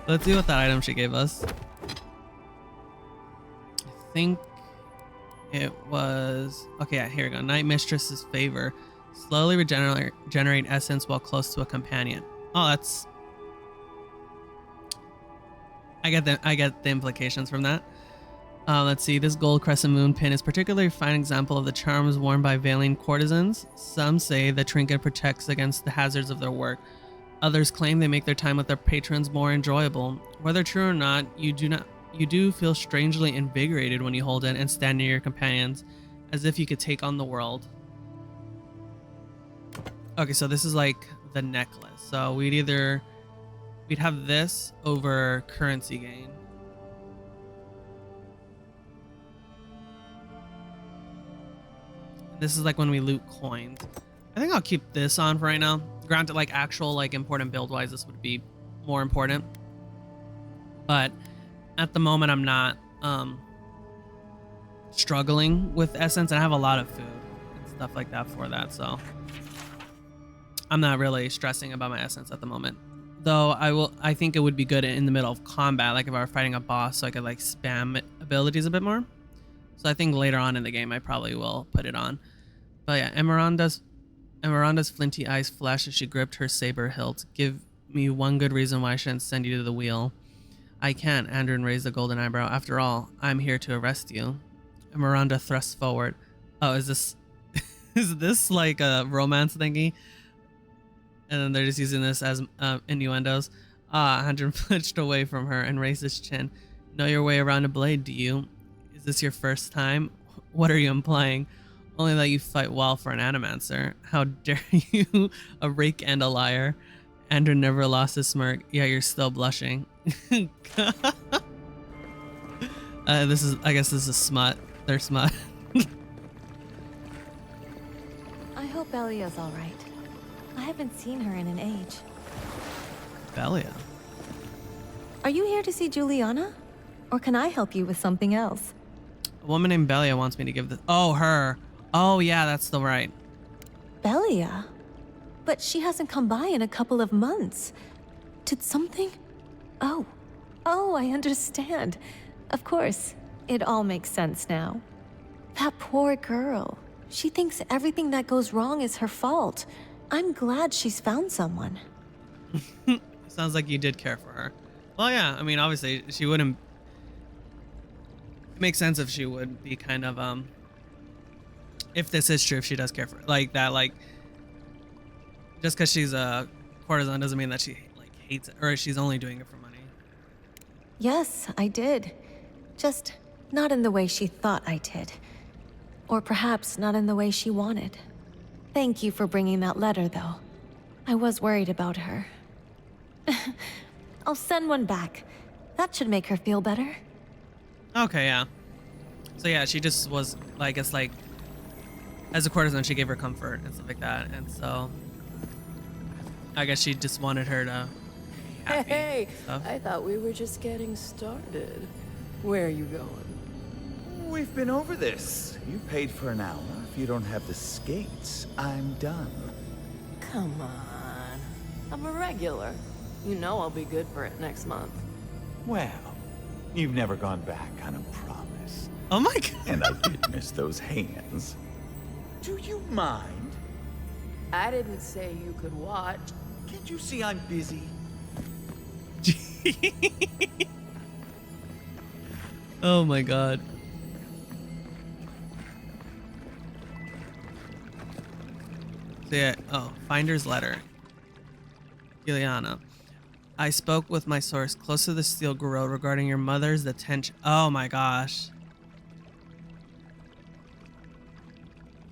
Let's see what that item she gave us. I think it was, okay, yeah, here we go. Night Mistress's favor. Slowly regenerate essence while close to a companion. Oh, that's, I get the implications from that. Let's see, this gold crescent moon pin is particularly fine example of the charms worn by veiling courtesans. Some say the trinket protects against the hazards of their work. Others claim they make their time with their patrons more enjoyable. Whether true or not, you do feel strangely invigorated when you hold it and stand near your companions, as if you could take on the world. Okay, so this is like the necklace. So we'd have this over currency gain. This is like when we loot coins. I think I'll keep this on for right now. Granted, like actual like important build wise, this would be more important. But at the moment, I'm not struggling with essence, and I have a lot of food and stuff like that for that, so I'm not really stressing about my essence at the moment. Though I think it would be good in the middle of combat, like if I were fighting a boss, so I could like spam abilities a bit more. So I think later on in the game, I probably will put it on. But yeah, Emeranda's flinty eyes flashed as she gripped her saber hilt. Give me one good reason why I shouldn't send you to the wheel. I can't, Andrin raised a golden eyebrow. After all, I'm here to arrest you. Miranda thrusts forward. Oh, is this is this like a romance thingy? And then they're just using this as innuendos. Andrin flinched away from her and raised his chin. Know your way around a blade, do you? Is this your first time? What are you implying? Only that you fight well for an animancer. How dare you, a rake and a liar. Andrin never lost his smirk. Yeah, you're still blushing. I guess this is smut. They're smut. I hope Belia's all right. I haven't seen her in an age. Belia. Are you here to see Juliana? Or can I help you with something else? A woman named Belia wants me to give this. Oh, her. Oh, yeah, that's the right. Belia? But she hasn't come by in a couple of months. Did something? Oh, I understand. Of course. It all makes sense now. That poor girl. She thinks everything that goes wrong is her fault. I'm glad she's found someone. Sounds like you did care for her. Well, yeah, I mean, obviously, she wouldn't... It makes sense if she would be kind of, if this is true, if she does care for like that, like, just because she's a courtesan doesn't mean that she, like, hates it, or she's only doing it for money. Yes, I did. Just not in the way she thought I did. Or perhaps not in the way she wanted. Thank you for bringing that letter, though. I was worried about her. I'll send one back. That should make her feel better. Okay, yeah. So yeah, she just was, I guess, like, as a courtesan, she gave her comfort and stuff like that, and so I guess she just wanted her to be happy. Hey, I thought we were just getting started. Where are you going? We've been over this. You paid for an hour. If you don't have the skates, I'm done. Come on. I'm a regular. You know I'll be good for it next month. Well, you've never gone back on a promise. Oh my god. And I did miss those hands. Do you mind? I didn't say you could watch. Can't you see I'm busy? Oh my god. So yeah, oh, Finder's letter. Giuliana. I spoke with my source close to the steel grill regarding your mother's detention. Oh my gosh.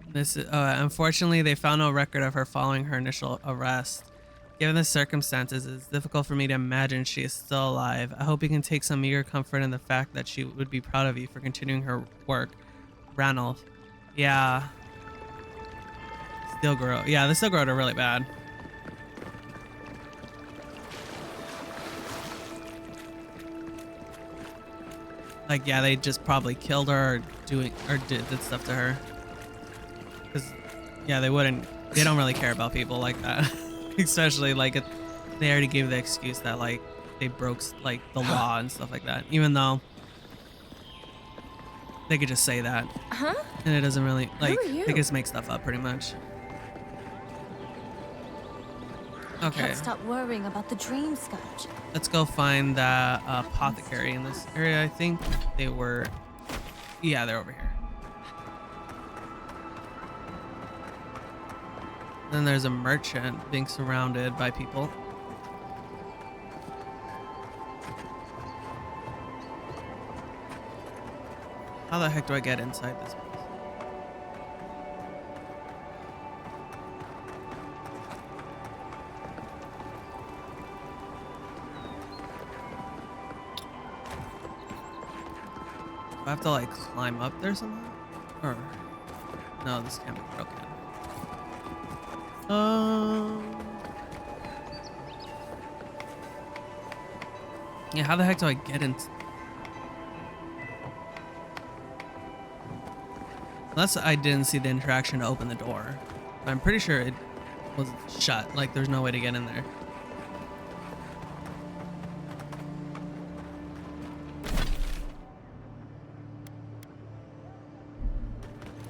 This is, unfortunately, they found no record of her following her initial arrest. Given the circumstances, it's difficult for me to imagine she is still alive. I hope you can take some eager comfort in the fact that she would be proud of you for continuing her work. Ranulph. Yeah. Steel Grow. Yeah, the Steel Grow are really bad. Like, yeah, they just probably killed her or did stuff to her. Because, yeah, they don't really care about people like that. Especially, like, they already gave the excuse that, like, they broke, like, the law and stuff like that. Even though they could just say that. Huh? And it doesn't really, like, Who are you? they just make stuff up pretty much. Okay. Can't stop worrying about the dream scotch. Let's go find the apothecary in this area. I think they were... Yeah, they're over here. Then there's a merchant being surrounded by people. How the heck do I get inside this place? Do I have to like climb up there somehow? Or no, this can't be broken. Yeah, how the heck do I get in? Unless I didn't see the interaction to open the door. I'm pretty sure it was shut. Like, there's no way to get in there.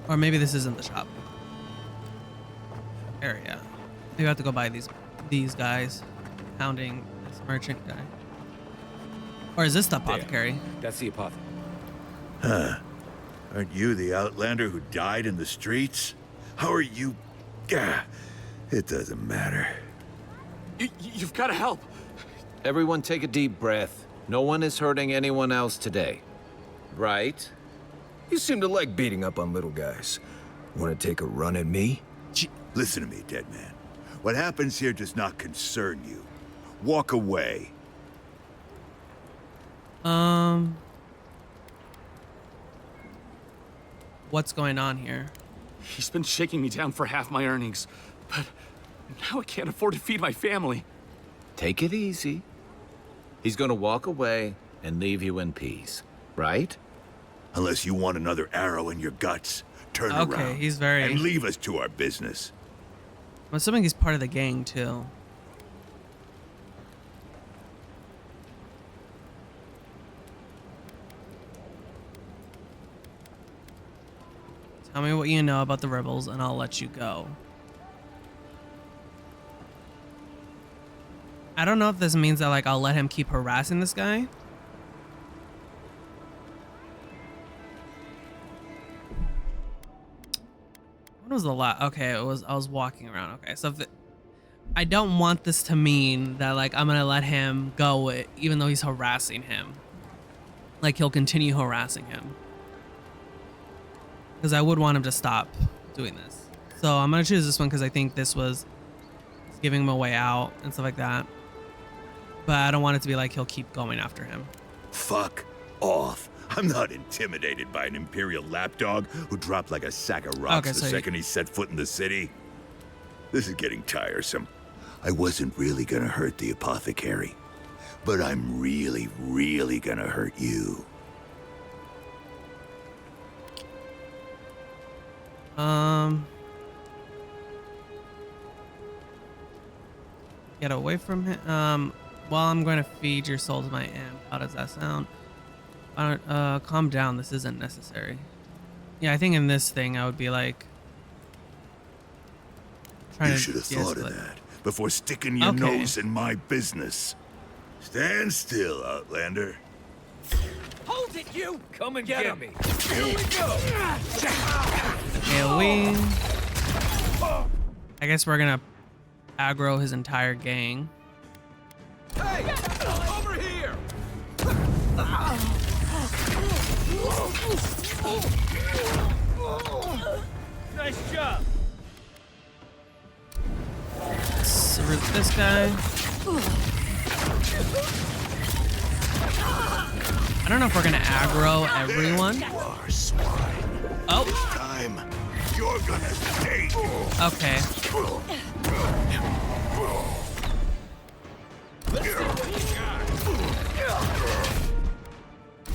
Or maybe this isn't the shop area. Maybe I have to go buy these guys pounding this merchant guy. Or is this the apothecary? There. That's the apothecary. Huh. Aren't you the outlander who died in the streets? How are you? Gah, it doesn't matter. You've got to help. Everyone take a deep breath. No one is hurting anyone else today. Right? You seem to like beating up on little guys. Want to take a run at me? Listen to me, dead man. What happens here does not concern you. Walk away. What's going on here? He's been shaking me down for half my earnings, but now I can't afford to feed my family. Take it easy. He's gonna walk away and leave you in peace, right? Unless you want another arrow in your guts, turn around. Okay, he's very... And leave us to our business. I'm assuming he's part of the gang, too. Tell me what you know about the rebels and I'll let you go. I don't know if this means that like I'll let him keep harassing this guy. What was the last? Okay, I was walking around. Okay, so if I don't want this to mean that like I'm gonna let him go even though he's harassing him. Like he'll continue harassing him. Because I would want him to stop doing this. So I'm gonna choose this one because I think this was giving him a way out and stuff like that. But I don't want it to be like he'll keep going after him. Fuck off. I'm not intimidated by an Imperial lapdog who dropped like a sack of rocks the second he set foot in the city. This is getting tiresome. I wasn't really gonna hurt the apothecary, but I'm really, really gonna hurt you. Get away from him. Well, I'm going to feed your soul to my amp. How does that sound? Calm down. This isn't necessary. Yeah, I think in this thing I would be like trying You to should have thought of that before sticking your nose in my business. Stand still, Outlander. Hold it, you! Come and get me. Here we go. AoE. I guess we're gonna aggro his entire gang. Hey! Over here! Nice job. Let's root this guy. I don't know if we're gonna aggro everyone. Oh. This time, you're gonna stay. Okay.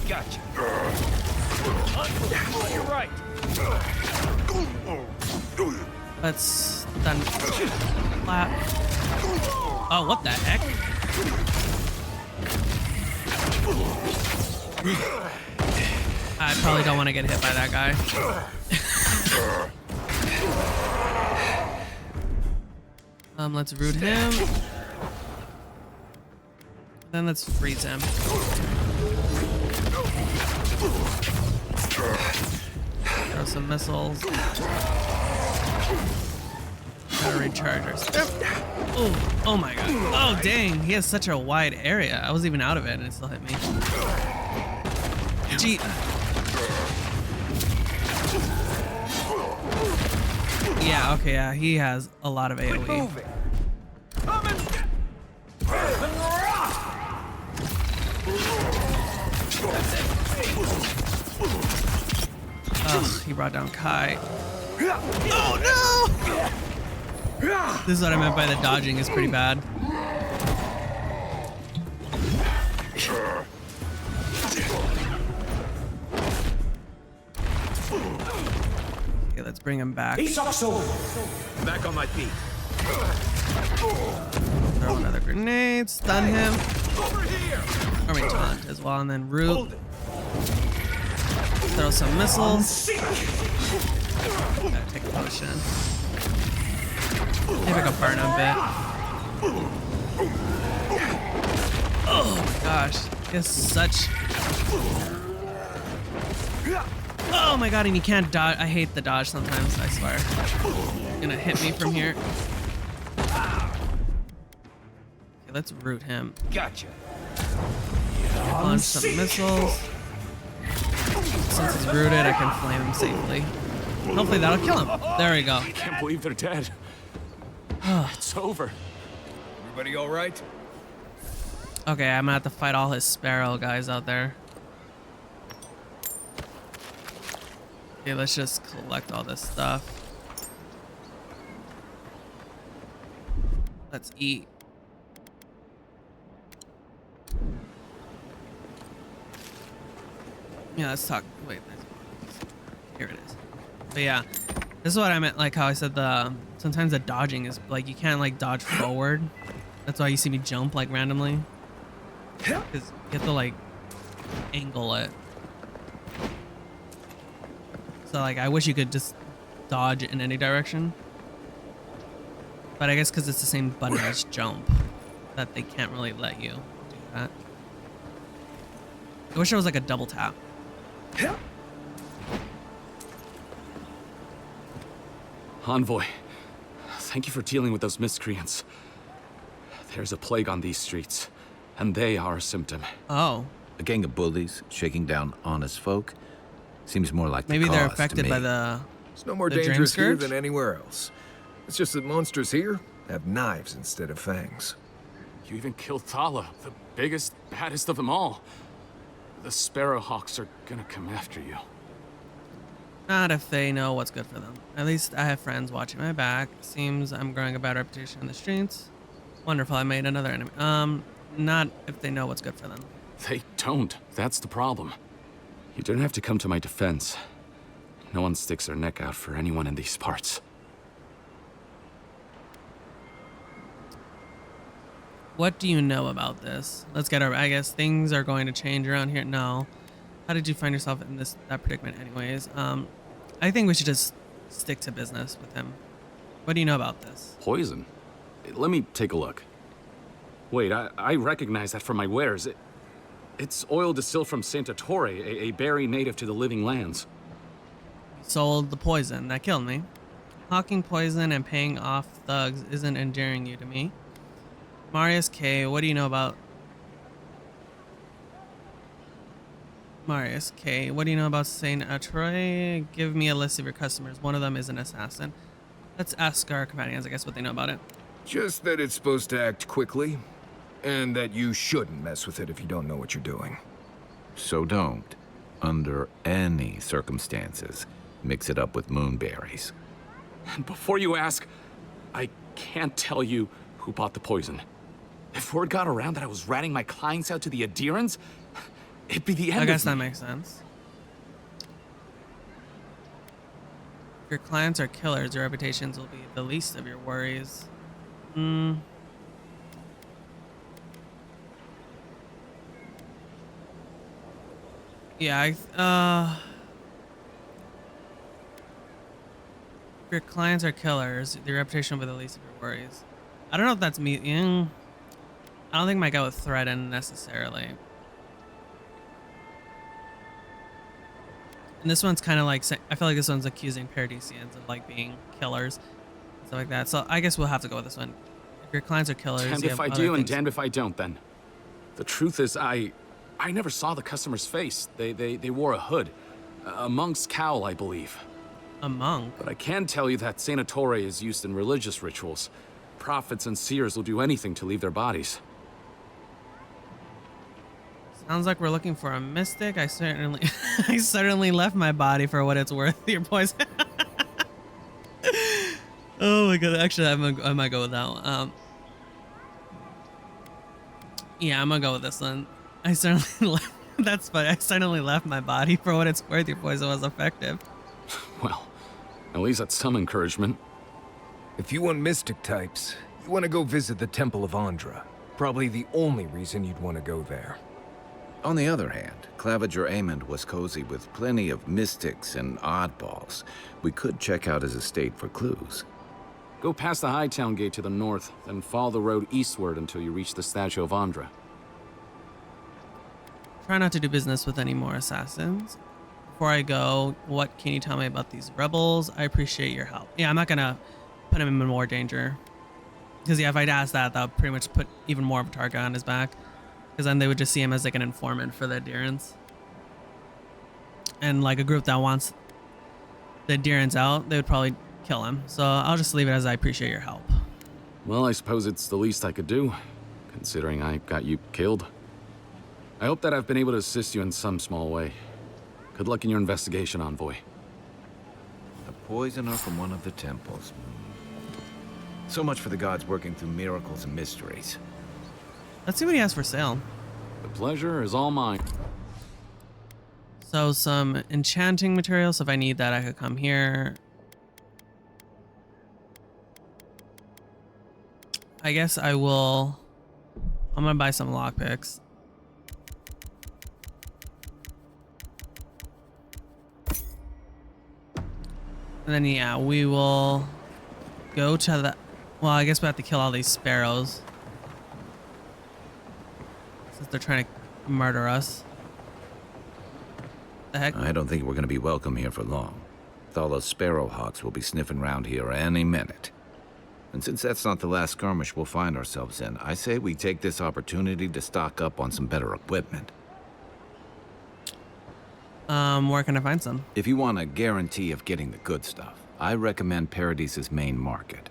Gotcha. You're right. Let's done. Flap. Oh, what the heck? I probably don't want to get hit by that guy. Let's root him. Then let's freeze him. Throw some missiles. Gotta recharge our stuff. Oh my god. Oh dang, he has such a wide area. I was even out of it and it still hit me. Gee. Yeah, okay, yeah, he has a lot of AoE. Ugh, he brought down Kai. Oh no! This is what I meant by the dodging is pretty bad. Okay, let's bring him back. Back on my feet. Throw another grenade, stun him. Or we taunt as well, and then root. Throw some missiles. Gotta take a potion. Maybe I can burn him a bit. Oh my gosh. He has such... Oh my god, and you can't dodge. I hate the dodge sometimes, I swear. He's gonna hit me from here. Okay, let's root him. Gotcha. Launch some missiles. Since he's rooted, I can flame him safely. Hopefully that'll kill him. There we go. I can't believe they're dead. It's over. Everybody all right? Okay, I'm gonna have to fight all his sparrow guys out there. Okay, let's just collect all this stuff. Let's eat. Yeah, let's talk. Wait, here it is. But yeah, this is what I meant. Like how I said sometimes the dodging is like you can't like dodge forward. That's why you see me jump like randomly. Because you have to like angle it. So like, I wish you could just dodge in any direction. But I guess because it's the same button as jump, that they can't really let you do that. I wish there was like a double tap. Envoy, thank you for dealing with those miscreants. There's a plague on these streets, and they are a symptom. Oh. A gang of bullies shaking down honest folk? Seems more like maybe the they're cause to affected me. by the. It's no more the dream dangerous here scourge? than anywhere else. It's just that monsters here have knives instead of fangs. You even killed Thala, the biggest, baddest of them all. The Sparrowhawks are gonna come after you. Not if they know what's good for them. At least I have friends watching my back. Seems I'm growing a bad reputation in the streets. Wonderful, I made another enemy. Not if they know what's good for them. They don't. That's the problem. You don't have to come to my defense. No one sticks their neck out for anyone in these parts. What do you know about this? Let's get over. I guess things are going to change around here. No. How did you find yourself in that predicament anyways? I think we should just stick to business with him. What do you know about this? Poison? Let me take a look. Wait, I recognize that from my wares. It's oil distilled from Santa Torre, a berry native to the living lands. Sold the poison that killed me. Hawking poison and paying off thugs isn't endearing you to me. Marius K, what do you know about... Marius K, what do you know about Saint Atroy? Give me a list of your customers. One of them is an assassin. Let's ask our companions, I guess, what they know about it. Just that it's supposed to act quickly, and that you shouldn't mess with it if you don't know what you're doing. So don't, under any circumstances, mix it up with moonberries. And before you ask, I can't tell you who bought the poison. If word got around that I was ratting my clients out to the Adherents, it'd be the end I guess of me. that makes sense. If your clients are killers, your reputations will be the least of your worries. Yeah, if your clients are killers, your reputation will be the least of your worries. I don't know if that's me. I don't think my guy would threaten necessarily. And this one's kind of like, I feel like this one's accusing Paradisians of like being killers, and stuff like that. So I guess we'll have to go with this one. If your clients are killers, Damned you if have I other do and things- damned if I don't then. The truth is, I never saw the customer's face. They wore a hood. A monk's cowl, I believe. A monk? But I can tell you that Santa Torre is used in religious rituals. Prophets and seers will do anything to leave their bodies. Sounds like we're looking for a mystic. I certainly left my body for what it's worth. Your poison. Oh my god! Actually, I might go with that one. Yeah, I'm gonna go with this one. I certainly that's funny. I certainly left my body for what it's worth. Your poison was effective. Well, at least that's some encouragement. If you want mystic types, you want to go visit the Temple of Andra. Probably the only reason you'd want to go there. On the other hand, Claviger Amond was cozy with plenty of mystics and oddballs. We could check out his estate for clues. Go past the Hightown Gate to the north, then follow the road eastward until you reach the statue of Andra. Try not to do business with any more assassins. Before I go, what can you tell me about these rebels? I appreciate your help. Yeah, I'm not gonna put him in more danger. Because yeah, if I'd asked that, that would pretty much put even more of a target on his back. Because then they would just see him as like an informant for the Adherents. And like a group that wants the Adherents out, they would probably kill him. So I'll just leave it as I appreciate your help. Well, I suppose it's the least I could do, considering I got you killed. I hope that I've been able to assist you in some small way. Good luck in your investigation, Envoy. A poisoner from one of the temples. So much for the gods working through miracles and mysteries. Let's see what he has for sale. The pleasure is all mine. So some enchanting materials. So if I need that, I could come here. I guess I will. I'm gonna buy some lockpicks. And then, yeah, we will go to the... Well, I guess we have to kill all these sparrows. Since they're trying to murder us. The heck? I don't think we're going to be welcome here for long. All those sparrowhawks will be sniffing around here any minute. And since that's not the last skirmish we'll find ourselves in, I say we take this opportunity to stock up on some better equipment. Where can I find some? If you want a guarantee of getting the good stuff, I recommend Paradis' main market.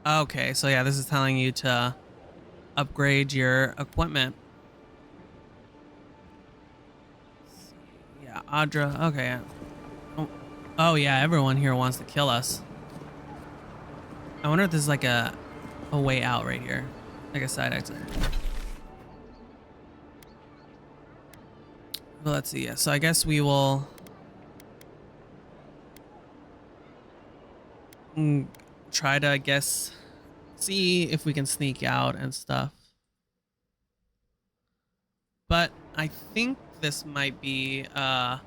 Okay, so yeah, this is telling you to upgrade your equipment. Yeah, Audra. Okay. Yeah. Oh yeah, everyone here wants to kill us. I wonder if this is like a way out right here, like a side exit. But let's see. Yeah, so I guess we will try to, I guess, see if we can sneak out and stuff. But I think this might be a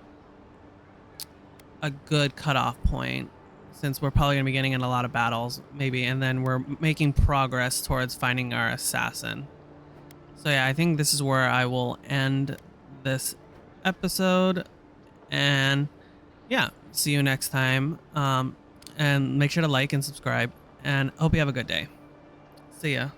good cutoff point, since we're probably going to be getting in a lot of battles, maybe, and then we're making progress towards finding our assassin. So yeah, I think this is where I will end this episode, and yeah, see you next time. And make sure to like and subscribe, and hope you have a good day. See ya.